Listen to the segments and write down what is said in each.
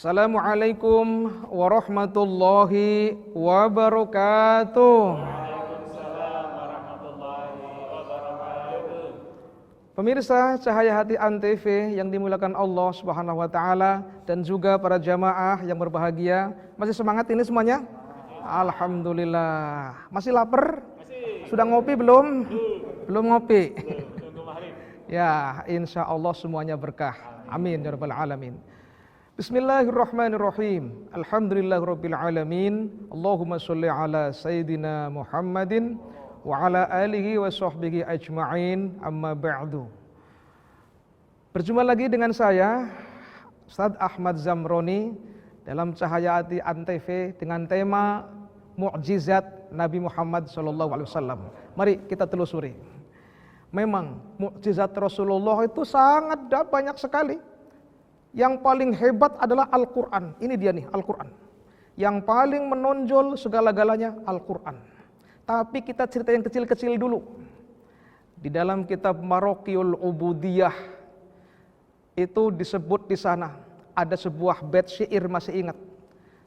Assalamualaikum warahmatullahi wabarakatuh. Waalaikumsalam warahmatullahi wabarakatuh. Pemirsa Cahaya Hati Antv yang dimuliakan Allah Subhanahu wa taala dan juga para jamaah yang berbahagia, masih semangat ini semuanya? Alhamdulillah. Masih lapar? Masih. Sudah ngopi belum? Belum ngopi. Tunggu maghrib. Ya, insya Allah semuanya berkah. Amin ya rabbal alamin. Bismillahirrahmanirrahim. Alhamdulillahirabbil alamin. Allahumma sholli ala sayyidina Muhammadin wa ala alihi wa sahbihi ajma'in. Amma ba'du. Berjumpa lagi dengan saya Ustaz Ahmad Zamroni dalam Cahaya Hati Antv dengan tema Mukjizat Nabi Muhammad SAW. Mari kita telusuri. Memang mukjizat Rasulullah itu sangat banyak sekali. Yang paling hebat adalah Al-Quran. Ini dia nih Al-Quran. Yang paling menonjol segala-galanya Al-Quran. Tapi kita cerita yang kecil-kecil dulu. Di dalam kitab Maraqiyul Ubudiyah itu disebut di sana ada sebuah bait syair, masih ingat.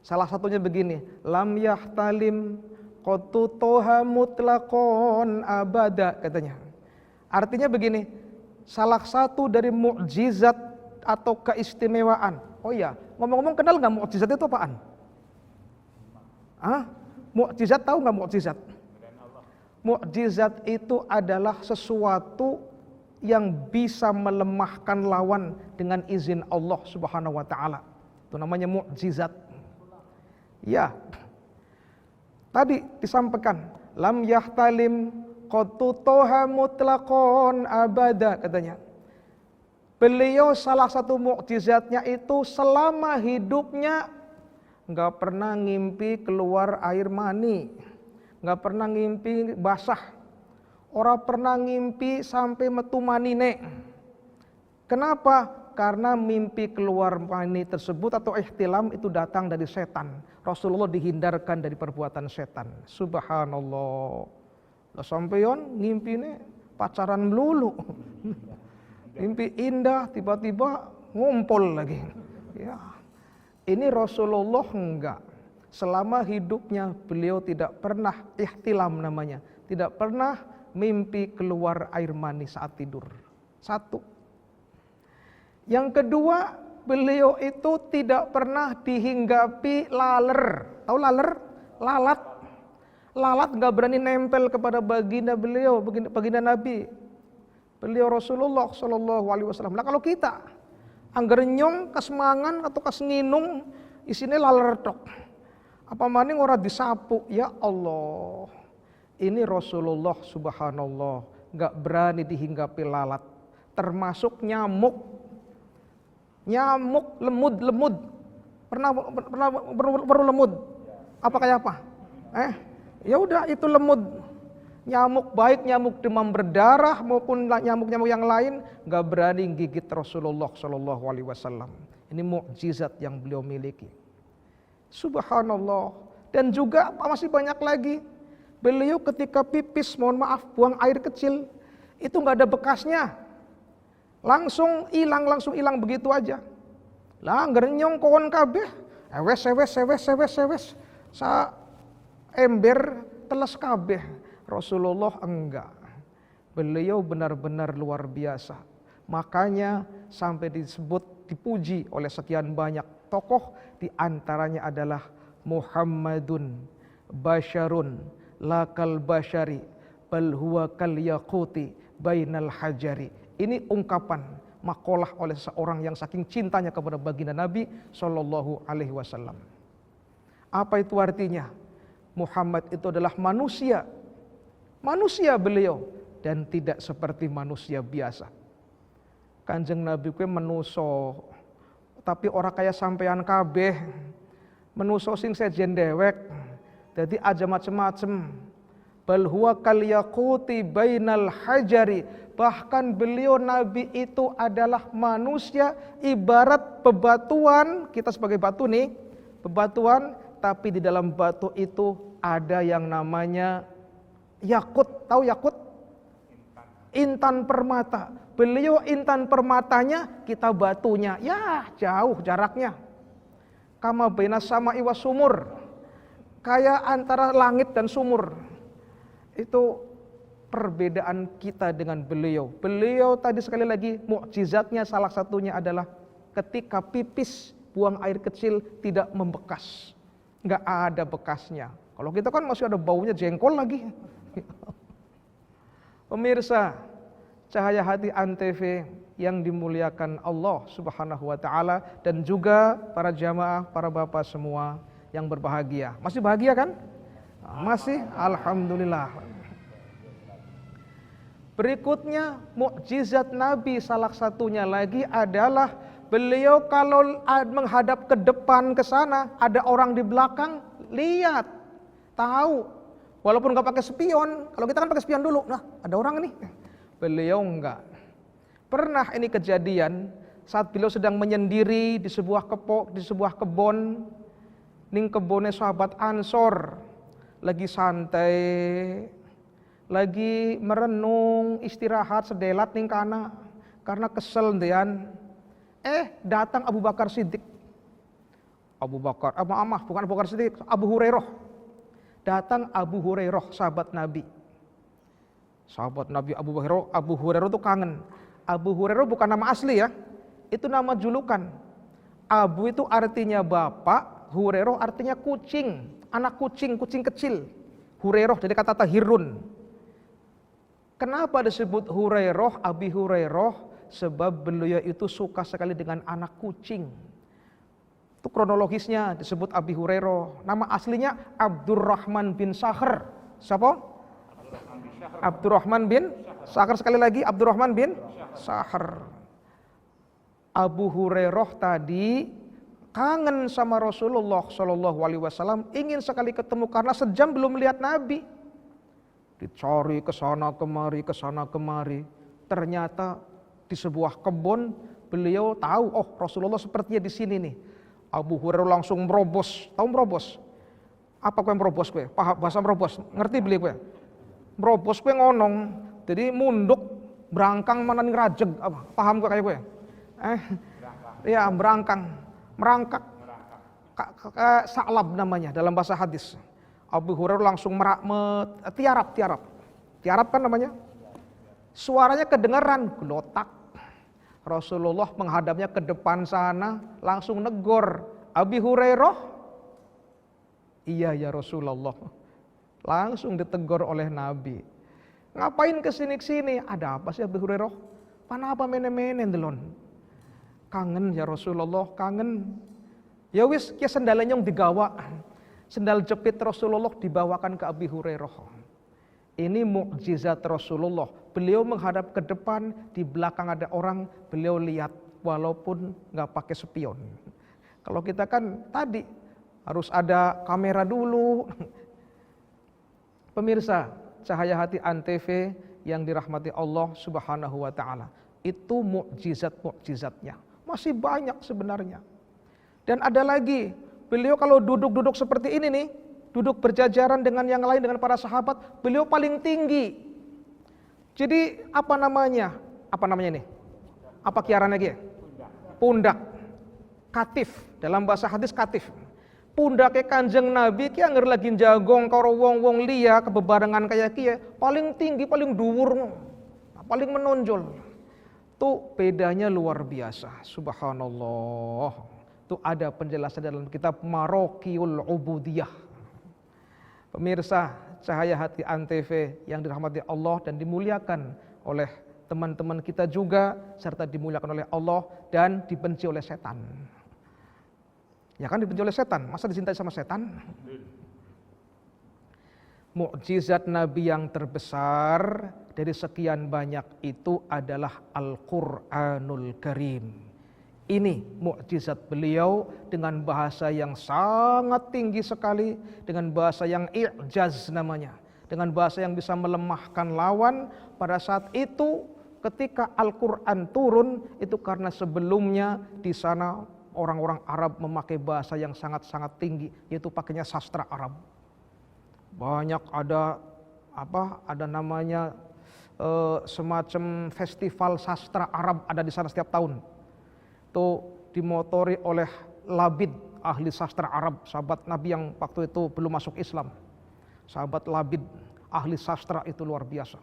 Salah satunya begini, lam yahtalim qatu toha mutlaqon abada, katanya. Artinya begini, salah satu dari mukjizat atau keistimewaan. Oh ya, ngomong-ngomong, kenal nggak mukjizat itu apaan? Mukjizat, tahu nggak mukjizat? Mukjizat itu adalah sesuatu yang bisa melemahkan lawan dengan izin Allah Subhanahu wa taala. Itu namanya mukjizat. Ya. Tadi disampaikan, lam yahtalim qatu toha mutlaqon abada, katanya. Beliau salah satu mukjizatnya itu selama hidupnya nggak pernah ngimpi keluar air mani, nggak pernah ngimpi basah, orang pernah ngimpi sampai metu manine. Kenapa? Karena mimpi keluar mani tersebut atau ihtilam itu datang dari setan. Rasulullah dihindarkan dari perbuatan setan. Subhanallah. Lah sampeyan ngimpine pacaran melulu. Mimpi indah, tiba-tiba ngumpul lagi. Ya. Ini Rasulullah enggak. Selama hidupnya beliau tidak pernah ihtilam namanya. Tidak pernah mimpi keluar air mani saat tidur. Satu. Yang kedua, beliau itu tidak pernah dihinggapi laler. Tahu laler? Lalat. Lalat enggak berani nempel kepada baginda beliau, baginda Nabi. Beliau Rasulullah SAW. Nah kalau kita anggar nyong kasmangan atau kasnginung isine laler tok. Apa maning ora disapu, ya Allah. Ini Rasulullah subhanallah, enggak berani dihinggapi lalat, termasuk nyamuk. Nyamuk lemud. Pernah lemud? Apa kayak apa? Ya udah itu lemud. Nyamuk baik nyamuk demam berdarah maupun nyamuk-nyamuk yang lain nggak berani gigit Rasulullah Shallallahu Alaihi Wasallam. Ini mukjizat yang beliau miliki. Subhanallah. Dan juga masih banyak lagi. Beliau ketika pipis, mohon maaf, buang air kecil itu nggak ada bekasnya, langsung hilang begitu aja. Lah ngernyong kawan kabeh, sewes sa ember teles kabeh. Rasulullah enggak. Beliau benar-benar luar biasa. Makanya sampai dipuji oleh sekian banyak tokoh, di antaranya adalah Muhammadun basyarun lakal basyari bal huwa kal yaquti bainal hajari. Ini ungkapan makalah oleh seorang yang saking cintanya kepada baginda Nabi Shallallahu Alaihi Wasallam. Apa itu artinya? Muhammad itu adalah manusia beliau dan tidak seperti manusia biasa. Kanjeng Nabi kuwi menuso, tapi ora kaya sampean kabeh. Menuso sing sejen dewek, dadi aja macem-macem. Bal huwa kal yaquti bainal hajari. Bahkan beliau Nabi itu adalah manusia ibarat bebatuan. Kita sebagai batu nih, bebatuan, tapi di dalam batu itu ada yang namanya yakut. Tahu yakut? Intan permata. Beliau intan permatanya, kita batunya. Ya, jauh jaraknya. Kama baina sama'i was sumur. Kayak antara langit dan sumur. Itu perbedaan kita dengan beliau. Beliau tadi sekali lagi mukjizatnya salah satunya adalah ketika pipis buang air kecil tidak membekas. Nggak ada bekasnya. Kalau kita kan masih ada baunya jengkol lagi. Pemirsa, Cahaya Hati Antv yang dimuliakan Allah Subhanahu wa taala dan juga para jamaah, para bapak semua yang berbahagia. Masih bahagia kan? Masih, alhamdulillah. Berikutnya mukjizat Nabi salah satunya lagi adalah beliau kalau menghadap ke depan ke sana, ada orang di belakang, lihat, tahu. Walaupun nggak pakai spion, kalau kita kan pakai spion dulu. Nah, ada orang nih. Beliau enggak. Pernah ini kejadian saat beliau sedang menyendiri di sebuah kebon, ning kebonnya sahabat Ansor, lagi santai, lagi merenung, istirahat sedelat ning kana karena kesel dean. Datang Abu Bakar Siddiq. Bukan Abu Bakar Siddiq, Abu Hurairah. Datang Abu Hurairah, sahabat Nabi. Sahabat Nabi Abu Hurairah itu kangen. Abu Hurairah bukan nama asli ya, itu nama julukan. Abu itu artinya bapak, Hurairah artinya kucing, anak kucing, kucing kecil. Hurairah dari kata tahirun. Kenapa disebut Hurairah, Abi Hurairah? Sebab beliau itu suka sekali dengan anak kucing. Itu kronologisnya disebut Abi Hurairah. Nama aslinya Abdurrahman bin Sakhar. Siapa? Abdurrahman bin Sakhar, sekali lagi Abdurrahman bin Sakhar. Abu Hurairah tadi kangen sama Rasulullah Shallallahu Alaihi Wasallam, ingin sekali ketemu karena sejam belum melihat Nabi. Dicari ke sana kemari. Ternyata di sebuah kebun beliau tahu, oh Rasulullah sepertinya di sini nih. Abu Hurairah langsung merobos. Tahu merobos? Apa kue merobos kue? Bahasa merobos. Ngerti beli kue? Merobos kue ngonong. Jadi munduk, berangkang mana nih rajeg. Paham kue kayak kue? Ya berangkang, merangkak. Sa'lab namanya dalam bahasa hadis. Abu Hurairah langsung tiarap kan namanya. Suaranya kedengaran, gelotak. Rasulullah menghadapnya ke depan sana, langsung negor, Abi Hurairah. Iya ya Rasulullah. Langsung ditegur oleh Nabi. Ngapain kesini-kesini? Ada apa sih Abi Hurairah? Panapa mene-mene delon? Kangen ya Rasulullah, kangen. Ya wis, kia sendalnya yang digawa. Sendal jepit Rasulullah dibawakan ke Abi Hurairah. Ini mukjizat Rasulullah. Beliau menghadap ke depan, di belakang ada orang, beliau lihat walaupun nggak pakai spion. Kalau kita kan tadi harus ada kamera dulu. Pemirsa Cahaya Hati Antv yang dirahmati Allah Subhanahu wa taala. Itu mukjizat-mukjizatnya. Masih banyak sebenarnya. Dan ada lagi, beliau kalau duduk-duduk seperti ini nih, duduk berjajaran dengan yang lain, dengan para sahabat, beliau paling tinggi. Jadi apa namanya? Apa namanya nih? Apa kiaran lagi? Pundak. Katif. Dalam bahasa hadis katif. Pundaknya Kanjeng Nabi ki anger lagi jagong karo wong-wong liya kebebarengan kayak kiye, paling tinggi, paling dhuwur, paling menonjol. Tuh bedanya luar biasa. Subhanallah. Tuh ada penjelasan dalam kitab Maroqiul Ubudiyah. Pemirsa Cahaya Hati Antv yang dirahmati Allah dan dimuliakan oleh teman-teman kita juga, serta dimuliakan oleh Allah dan dibenci oleh setan. Ya kan, dibenci oleh setan, masa dicintai sama setan? Mukjizat Nabi yang terbesar dari sekian banyak itu adalah Al-Quranul Karim. Ini mukjizat beliau dengan bahasa yang sangat tinggi sekali, dengan bahasa yang i'jaz namanya, dengan bahasa yang bisa melemahkan lawan. Pada saat itu ketika Al-Quran turun, itu karena sebelumnya di sana orang-orang Arab memakai bahasa yang sangat-sangat tinggi, yaitu pakainya sastra Arab. Banyak ada namanya semacam festival sastra Arab ada di sana setiap tahun. Itu dimotori oleh Labid ahli sastra Arab, sahabat Nabi yang waktu itu belum masuk Islam. Sahabat Labid, ahli sastra itu luar biasa.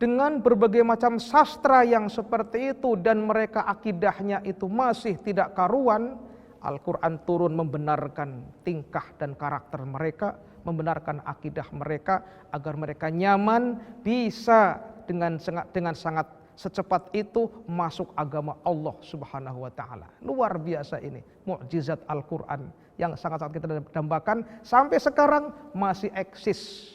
Dengan berbagai macam sastra yang seperti itu dan mereka akidahnya itu masih tidak karuan, Al-Quran turun membenarkan tingkah dan karakter mereka, membenarkan akidah mereka agar mereka nyaman bisa dengan sangat secepat itu masuk agama Allah Subhanahu wa taala. Luar biasa ini, mukjizat Al-Quran yang sangat-sangat kita dambakan sampai sekarang masih eksis.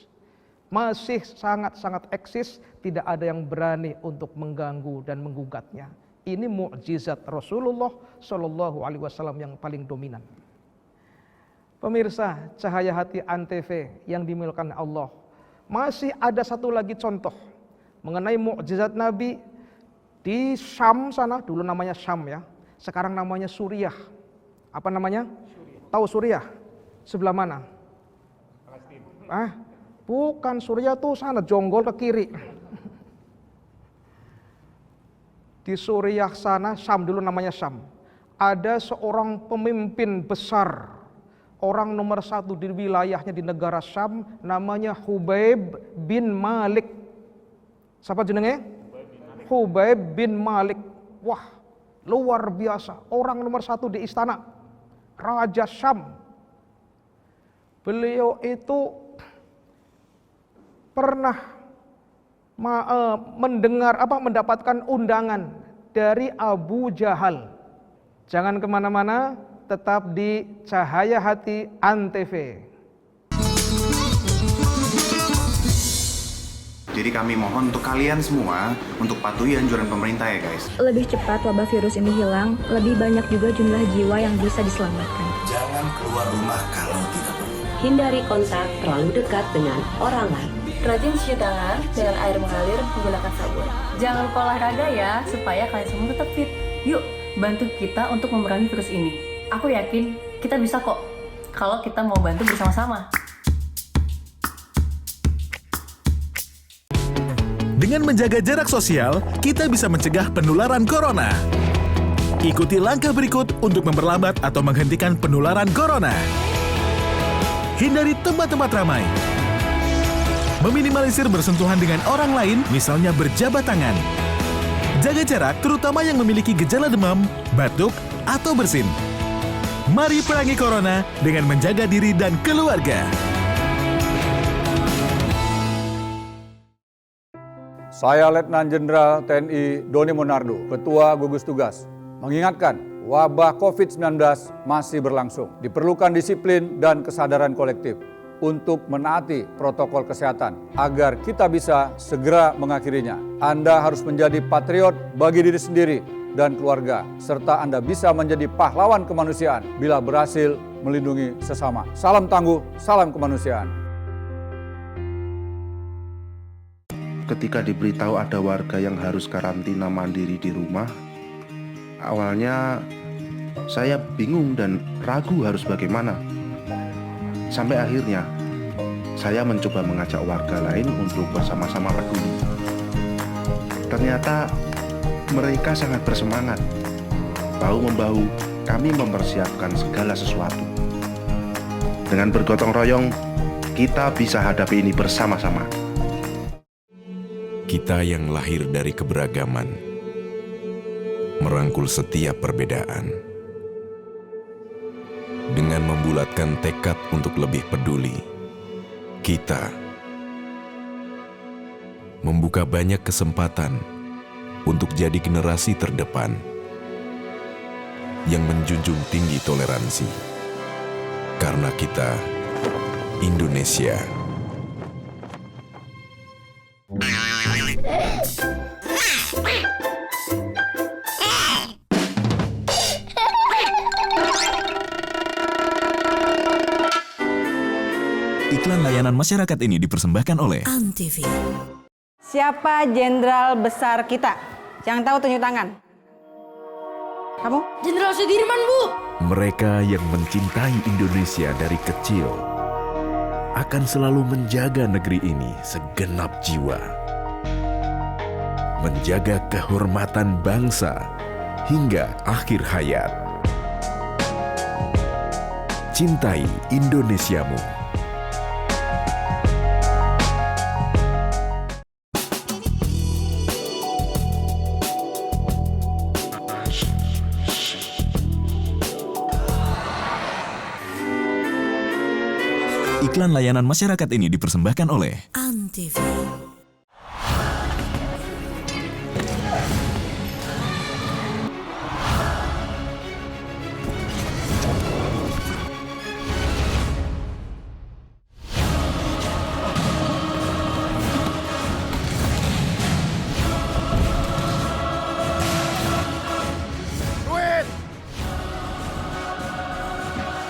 Masih sangat-sangat eksis, tidak ada yang berani untuk mengganggu dan menggugatnya. Ini mukjizat Rasulullah Shallallahu Alaihi Wasallam yang paling dominan. Pemirsa, Cahaya Hati Antv yang dimuliakan Allah, masih ada satu lagi contoh mengenai mukjizat Nabi di Syam sana, dulu namanya Syam ya, sekarang namanya Suriah. Apa namanya? Tahu Suriah? Sebelah mana? Bukan, Suriah tuh sana, jonggol ke kiri. Di Suriah sana, Syam dulu namanya Syam. Ada seorang pemimpin besar, orang nomor 1 di wilayahnya di negara Syam, namanya Khubayb bin Malik. Siapa jenenge? Khubayb bin Malik. Wah, luar biasa. Orang nomor 1 di istana, Raja Syam. Beliau itu pernah mendapatkan undangan dari Abu Jahal. Jangan kemana-mana, tetap di Cahaya Hati Antv. Jadi kami mohon untuk kalian semua untuk patuhi anjuran pemerintah ya guys. Lebih cepat wabah virus ini hilang, lebih banyak juga jumlah jiwa yang bisa diselamatkan. Jangan keluar rumah kalau tidak perlu. Hindari kontak terlalu dekat dengan orang lain. Rajin cuci tangan dengan air mengalir menggunakan sabun. Jangan lupa olahraga ya, supaya kalian semua tetap fit. Yuk, bantu kita untuk memerangi virus ini. Aku yakin kita bisa kok, kalau kita mau bantu bersama-sama. Dengan menjaga jarak sosial, kita bisa mencegah penularan corona. Ikuti langkah berikut untuk memperlambat atau menghentikan penularan corona. Hindari tempat-tempat ramai. Meminimalisir bersentuhan dengan orang lain, misalnya berjabat tangan. Jaga jarak, terutama yang memiliki gejala demam, batuk, atau bersin. Mari perangi corona dengan menjaga diri dan keluarga. Saya Letnan Jenderal TNI Doni Monardo, Ketua Gugus Tugas, mengingatkan wabah COVID-19 masih berlangsung. Diperlukan disiplin dan kesadaran kolektif untuk menaati protokol kesehatan agar kita bisa segera mengakhirinya. Anda harus menjadi patriot bagi diri sendiri dan keluarga, serta Anda bisa menjadi pahlawan kemanusiaan bila berhasil melindungi sesama. Salam tangguh, salam kemanusiaan. Ketika diberitahu ada warga yang harus karantina mandiri di rumah, awalnya saya bingung dan ragu harus bagaimana. Sampai akhirnya saya mencoba mengajak warga lain untuk bersama-sama peduli. Ternyata mereka sangat bersemangat. Bahu-membahu kami mempersiapkan segala sesuatu. Dengan bergotong royong, kita bisa hadapi ini bersama-sama. Kita yang lahir dari keberagaman, merangkul setiap perbedaan. Dengan membulatkan tekad untuk lebih peduli, kita membuka banyak kesempatan untuk jadi generasi terdepan yang menjunjung tinggi toleransi. Karena kita Indonesia. Iklan layanan masyarakat ini dipersembahkan oleh Antv. Siapa jenderal besar kita? Yang tahu tunjuk tangan. Kamu? Jenderal Sudirman, Bu. Mereka yang mencintai Indonesia dari kecil akan selalu menjaga negeri ini segenap jiwa. Menjaga kehormatan bangsa hingga akhir hayat. Cintai Indonesiamu. Iklan layanan masyarakat ini dipersembahkan oleh Antv.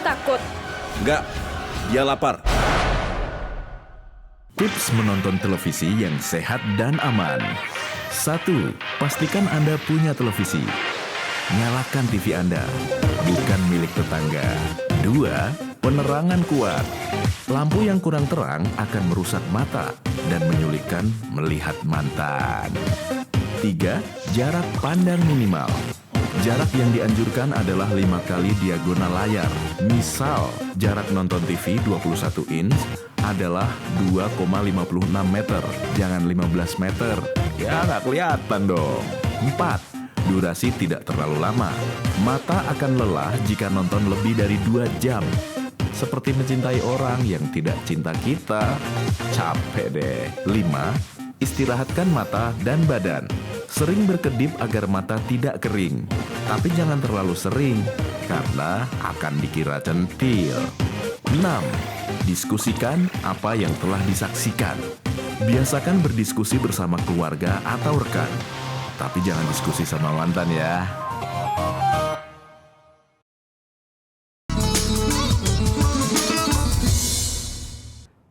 Takut. Enggak, dia lapar. tips menonton televisi yang sehat dan aman. 1. Pastikan Anda punya televisi. Nyalakan TV Anda, bukan milik tetangga. 2. Penerangan kuat. Lampu yang kurang terang akan merusak mata dan menyulitkan melihat mantan. 3. Jarak pandang minimal. Jarak yang dianjurkan adalah 5 kali diagonal layar. Misal, jarak nonton TV 21 inch adalah 2,56 meter, jangan 15 meter. Ya, nggak kelihatan dong. 4. Durasi tidak terlalu lama. Mata akan lelah jika nonton lebih dari 2 jam. Seperti mencintai orang yang tidak cinta kita. Capek deh. 5. Istirahatkan mata dan badan. Sering berkedip agar mata tidak kering. Tapi jangan terlalu sering, karena akan dikira centil. 6. Diskusikan apa yang telah disaksikan. Biasakan berdiskusi bersama keluarga atau rekan. Tapi jangan diskusi sama mantan ya.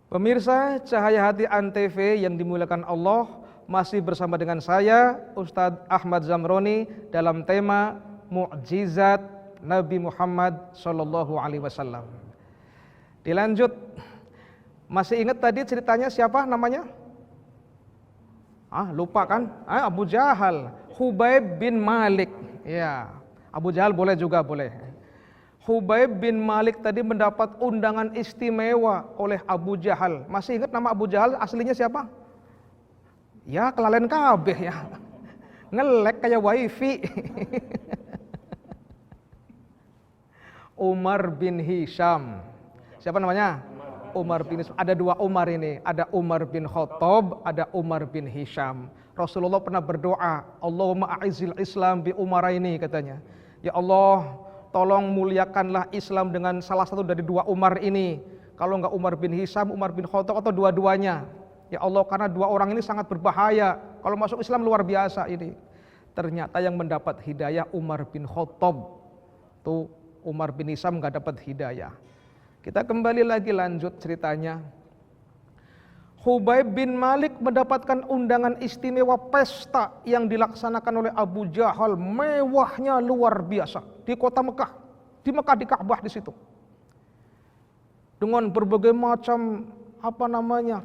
Pemirsa Cahaya Hati Antv yang dimuliakan Allah, masih bersama dengan saya Ustadz Ahmad Zamroni dalam tema Mukjizat Nabi Muhammad Sallallahu Alaihi Wasallam. Dilanjut, masih ingat tadi ceritanya siapa namanya? Lupa kan? Abu Jahal, Khubayb bin Malik. Ya, Abu Jahal boleh juga boleh. Khubayb bin Malik tadi mendapat undangan istimewa oleh Abu Jahal. Masih ingat nama Abu Jahal aslinya siapa? Ya, kelalen kabeh ya. Ngelek kayak wifi. Umar bin Hisham. Siapa namanya? Umar bin Hisham. Ada 2 Umar ini. Ada Umar bin Khattab, ada Umar bin Hisham. Rasulullah pernah berdoa, Allahumma a'izil Islam bi Umaraini katanya. Ya Allah, tolong muliakanlah Islam dengan salah satu dari 2 Umar ini. Kalau enggak Umar bin Hisham, Umar bin Khattab atau dua-duanya. Ya Allah, karena 2 orang ini sangat berbahaya. Kalau masuk Islam luar biasa ini. Ternyata yang mendapat hidayah Umar bin Khattab. Tuh Umar bin Hisham enggak dapat hidayah. Kita kembali lagi lanjut ceritanya. Khubayb bin Malik mendapatkan undangan istimewa pesta yang dilaksanakan oleh Abu Jahal, mewahnya luar biasa di kota Mekah, di Ka'bah di situ. Dengan berbagai macam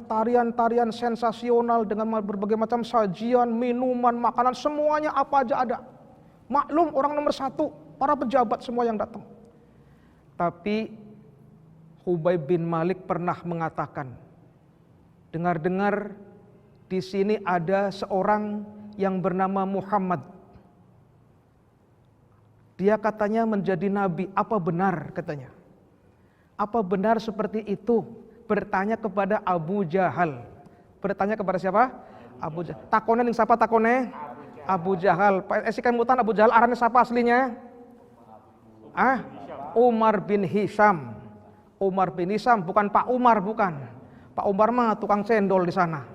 tarian-tarian sensasional, dengan berbagai macam sajian, minuman, makanan, semuanya apa aja ada. Maklum orang nomor 1, para pejabat semua yang datang. Tapi Khubayb bin Malik pernah mengatakan, dengar-dengar di sini ada seorang yang bernama Muhammad. Dia katanya menjadi nabi. Apa benar katanya? Apa benar seperti itu? Bertanya kepada Abu Jahal. Bertanya kepada siapa? Abu Jahal. Takone ning siapa takone? Abu Jahal. Esikan mutan Abu Jahal arane siapa aslinya? Umar bin Hisham. Umar bin Hisham, bukan Pak Umar, bukan. Pak Umar mah tukang cendol di sana.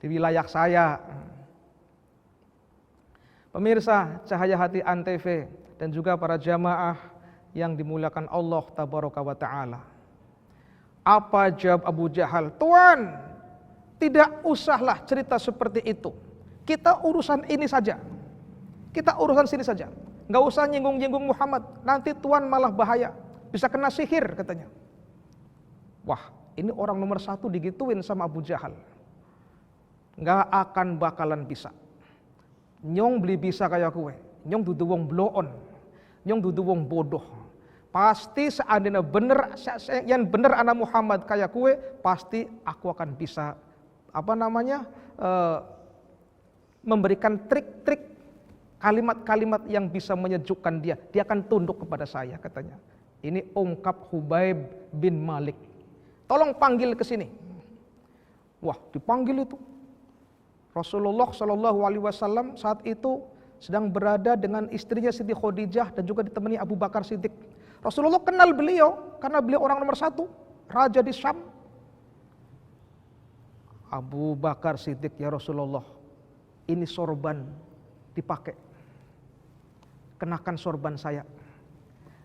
Di wilayah saya. Pemirsa Cahaya Hati Antv dan juga para jamaah yang dimuliakan Allah Tabaraka wa Ta'ala. Apa jawab Abu Jahal? Tuan, tidak usahlah cerita seperti itu. Kita urusan ini saja. Kita urusan sini saja. Nggak usah nyinggung-nyinggung Muhammad. Nanti Tuan malah bahaya. Bisa kena sihir katanya. Wah, ini orang nomor 1 digituin sama Abu Jahal. Nggak akan bakalan bisa. Nyong beli bisa kayak kue. Nyong dudu wong bloon. Nyong dudu wong bodoh. Pasti seandainya bener, yang bener anak Muhammad kayak kue, pasti aku akan bisa memberikan trik-trik kalimat-kalimat yang bisa menyejukkan dia. Dia akan tunduk kepada saya, katanya. Ini ungkap Hubaib bin Malik. Tolong panggil ke sini. Wah, dipanggil itu. Rasulullah Shallallahu Alaihi Wasallam saat itu sedang berada dengan istrinya Siti Khadijah dan juga ditemani Abu Bakar Siddiq. Rasulullah kenal beliau karena beliau orang nomor 1, raja di Syam. Abu Bakar Siddiq, ya Rasulullah, ini sorban dipakai. Kenakan sorban saya.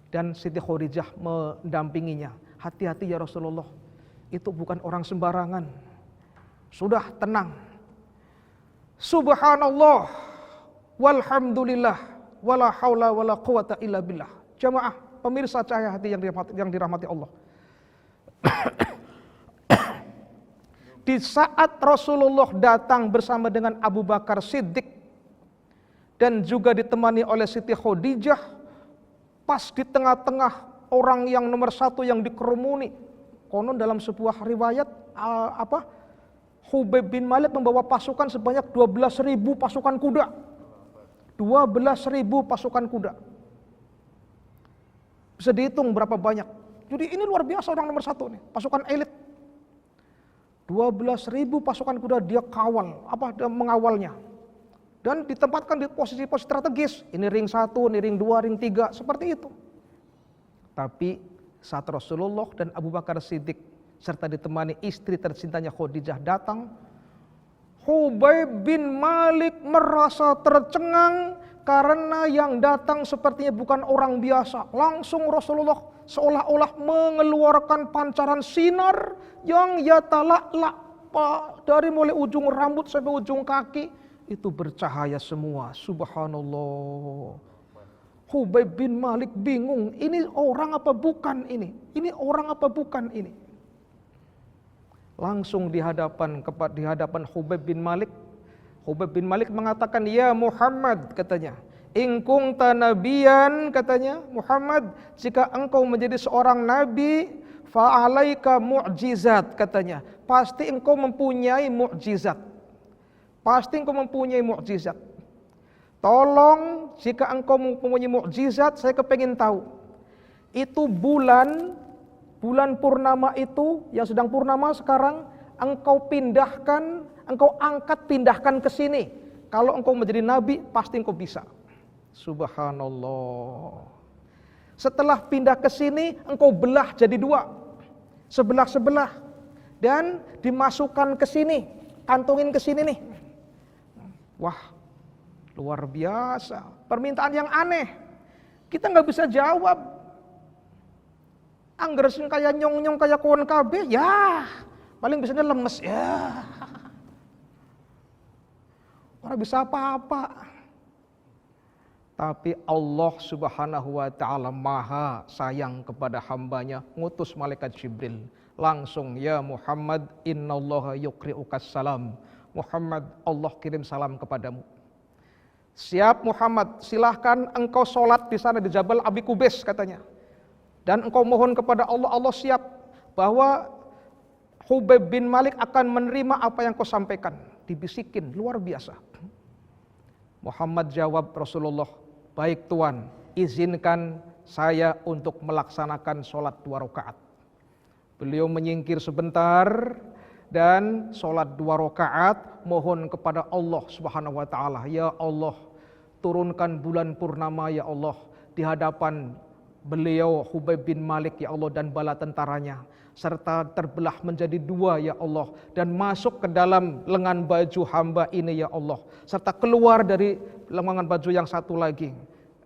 Dan Siti Khadijah mendampinginya. Hati-hati ya Rasulullah, itu bukan orang sembarangan. Sudah tenang. Subhanallah walhamdulillah wala haula wala quwata illa billah. Jamaah pemirsa cahaya hati yang dirahmati Allah. Di saat Rasulullah datang bersama dengan Abu Bakar Siddiq dan juga ditemani oleh Siti Khadijah, pas di tengah-tengah orang yang nomor 1 yang dikerumuni. Konon dalam sebuah riwayat Hubaib bin Malik membawa pasukan sebanyak 12.000 pasukan kuda. 12.000 pasukan kuda. Bisa dihitung berapa banyak. Jadi ini luar biasa orang nomor 1 nih, pasukan elit. 12.000 pasukan kuda dia kawal, dia mengawalnya. Dan ditempatkan di posisi-posisi strategis. Ini ring 1, ini ring 2, ring 3, seperti itu. Tapi saat Rasulullah dan Abu Bakar Siddiq serta ditemani istri tercintanya Khadijah datang, Hubaib bin Malik merasa tercengang karena yang datang sepertinya bukan orang biasa. Langsung Rasulullah seolah-olah mengeluarkan pancaran sinar yang yatala'la, dari mulai ujung rambut sampai ujung kaki itu bercahaya semua. Subhanallah. Hubaib bin Malik bingung, ini orang apa bukan ini? Ini orang apa bukan ini? Langsung di hadapan Hubaib bin Malik. Hubaib bin Malik mengatakan, "Ya Muhammad," katanya. "In kunta nabiyan," katanya, "Muhammad, jika engkau menjadi seorang nabi, fa alaika mu'jizat," katanya. Pasti engkau mempunyai mukjizat. Pasti engkau mempunyai mukjizat. Tolong, jika engkau mempunyai mukjizat, saya kepengin tahu. Itu bulan purnama itu, yang sedang purnama sekarang, engkau pindahkan ke sini. Kalau engkau menjadi nabi, pasti engkau bisa. Subhanallah. Setelah pindah ke sini, engkau belah jadi 2. Sebelah-sebelah. Dan dimasukkan ke sini. Kantongin ke sini nih. Wah, luar biasa. Permintaan yang aneh. Kita nggak bisa jawab. Angger sing kaya nyong-nyong kaya kawan kabeh, ya paling bisanya lemes ya. Orang bisa apa-apa. Tapi Allah Subhanahu wa taala Maha sayang kepada hambanya, ngutus malaikat Jibril. Langsung, "Ya Muhammad, innallaha yuqri'ukas salam." Muhammad, Allah kirim salam kepadamu. "Siap Muhammad, silahkan engkau sholat di sana di Jabal Abi Qubais," katanya. "Dan engkau mohon kepada Allah, Allah siap bahwa Hubaib bin Malik akan menerima apa yang kau sampaikan." Dibisikin, luar biasa. Muhammad jawab Rasulullah, "Baik Tuan, izinkan saya untuk melaksanakan sholat 2 rakaat." Beliau menyingkir sebentar dan sholat 2 rakaat, mohon kepada Allah Subhanahu wa taala, "Ya Allah, turunkan bulan purnama ya Allah di hadapan beliau Hubaib bin Malik ya Allah dan bala tentaranya, serta terbelah menjadi 2 ya Allah, dan masuk ke dalam lengan baju hamba ini ya Allah, serta keluar dari lengan baju yang satu lagi."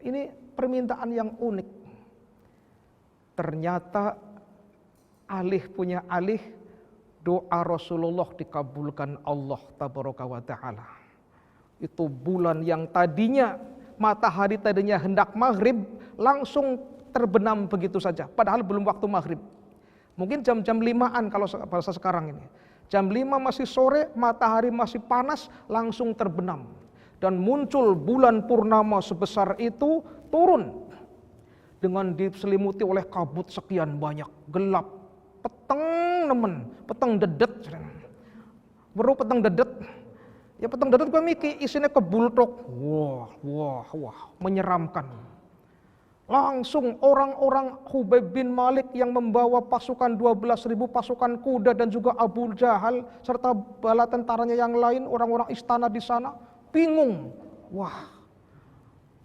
Ini permintaan yang unik. Ternyata punya alih, doa Rasulullah dikabulkan Allah tabaraka wa ta'ala. Itu bulan yang tadinya matahari tadinya hendak maghrib, langsung terbenam begitu saja, padahal belum waktu maghrib. Mungkin jam-jam 5-an kalau bahasa sekarang ini. Jam 5 masih sore, matahari masih panas, langsung terbenam. Dan muncul bulan purnama sebesar itu turun. dengan diselimuti oleh kabut sekian banyak, gelap, peteng nemen, peteng dedet. Baru peteng dedet. Ya peteng dedet gue mikir isinya kebultok. Wah, menyeramkan. Langsung orang-orang Khubayb bin Malik yang membawa pasukan 12.000 pasukan kuda dan juga Abu Jahal serta bala tentaranya yang lain, orang-orang istana di sana bingung. Wah,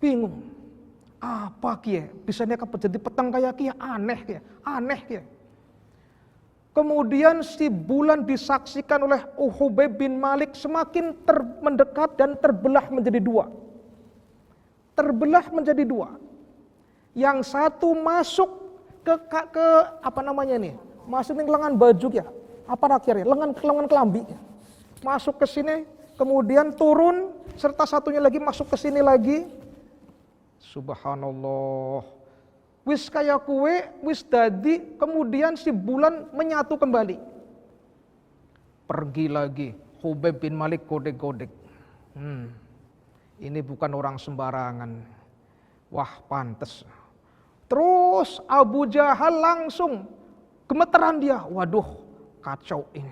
bingung. Apa kia? Bisanya jadi petang kayak kia? Aneh kia. Kemudian si bulan disaksikan oleh Khubayb bin Malik semakin mendekat dan terbelah menjadi dua. Yang satu masuk ke apa namanya nih? Masuk nih lengan baju ya. Apa akhirnya? Lengan kelambi. Masuk ke sini, kemudian turun, serta satunya lagi masuk ke sini lagi. Subhanallah. Wis kaya kue, wis dadi, kemudian si bulan menyatu kembali. Pergi lagi, Khubayb bin Malik godek-godek. Ini bukan orang sembarangan. Wah, pantes. Terus Abu Jahal langsung gemeteran dia. Waduh, kacau ini.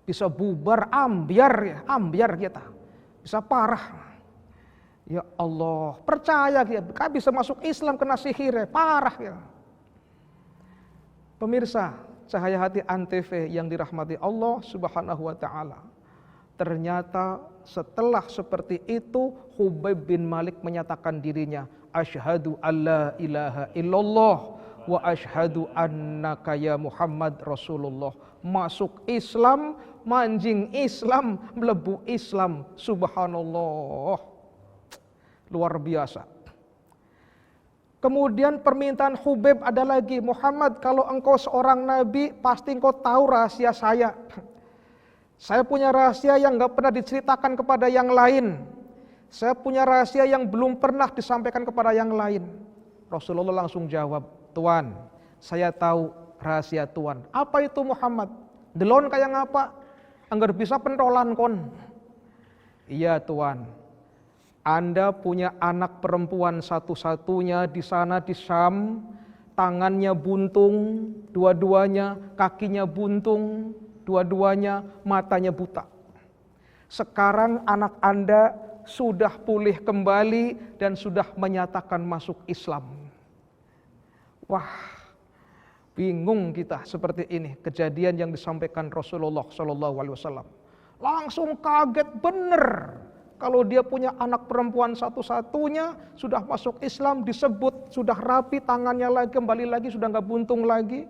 Bisa bubar, ambiar kita. Bisa parah. Ya Allah, percaya dia, bisa masuk Islam kena sihir, parah ya. Pemirsa, Cahaya Hati Antv yang dirahmati Allah Subhanahu wa taala. Ternyata setelah seperti itu Khubayb bin Malik menyatakan dirinya, asyhadu alla ilaha illallah wa asyhadu annaka ya Muhammad Rasulullah. Masuk Islam, manjing Islam, melebu Islam. Subhanallah. Luar biasa. Kemudian permintaan Khubayb ada lagi, Muhammad, kalau engkau seorang nabi, pasti engkau tahu rahasia saya. Saya punya rahasia yang gak pernah diceritakan kepada yang lain. Saya punya rahasia yang belum pernah disampaikan kepada yang lain. Rasulullah langsung jawab, Tuan, saya tahu rahasia Tuan. Apa itu Muhammad? Delon kayak ngapa? Anggar bisa pentolan kon. Iya Tuan. Anda punya anak perempuan satu-satunya di sana di Syam, tangannya buntung, dua-duanya, kakinya buntung, dua-duanya, matanya buta. Sekarang anak Anda sudah pulih kembali dan sudah menyatakan masuk Islam. Wah, bingung kita seperti ini, kejadian yang disampaikan Rasulullah SAW. Langsung kaget bener. Kalau dia punya anak perempuan satu-satunya, sudah masuk Islam, disebut, sudah rapi, tangannya lagi, kembali lagi, sudah nggak buntung lagi.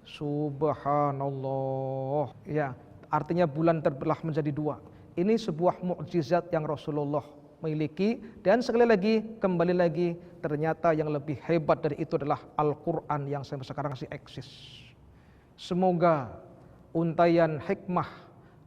Subhanallah. Ya, artinya bulan terbelah menjadi dua. Ini sebuah mukjizat yang Rasulullah miliki. Dan sekali lagi, kembali lagi, ternyata yang lebih hebat dari itu adalah Al-Quran yang sampai sekarang masih eksis. Semoga untayan hikmah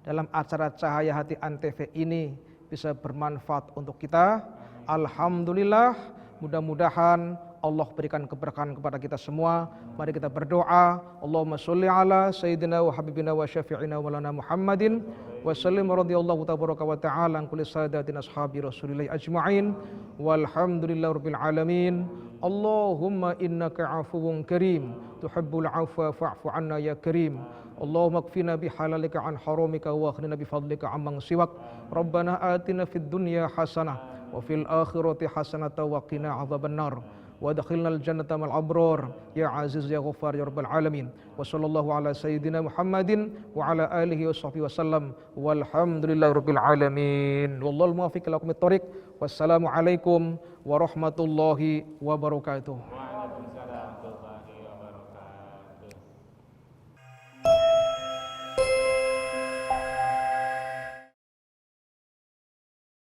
dalam acara Cahaya Hati Antv ini bisa bermanfaat untuk kita. Alhamdulillah, mudah-mudahan Allah berikan keberkahan kepada kita semua. Mari kita berdoa. Allahumma sholli ala sayyidina wa habibina wa syafi'ina wa lana Muhammadin wa sallim radhiyallahu tabaraka wa ta'ala an kulli sadatina ashabi Rasulillah ajma'in walhamdulillahi rabbil alamin. Allahumma innaka 'afuwun karim tuhibbul 'afwa fa'fu 'anna ya karim. Allahumma kfina bihalalika an haramika wa aghnina bifadlika amman siwak. Rabbana atina fid dunya hasanah wa fil akhirati hasanah wa qina adzabannar. Wa adkhilnal jannata ma'al abrar ya aziz ya ghaffar ya rabbal alamin. Wa sallallahu ala sayyidina Muhammadin wa ala alihi wa sahbihi wasallam. Walhamdulillahi rabbil alamin. Wallahul muwaffiq ila aqwamit thoriq. Wassalamu alaikum warahmatullahi wabarakatuh.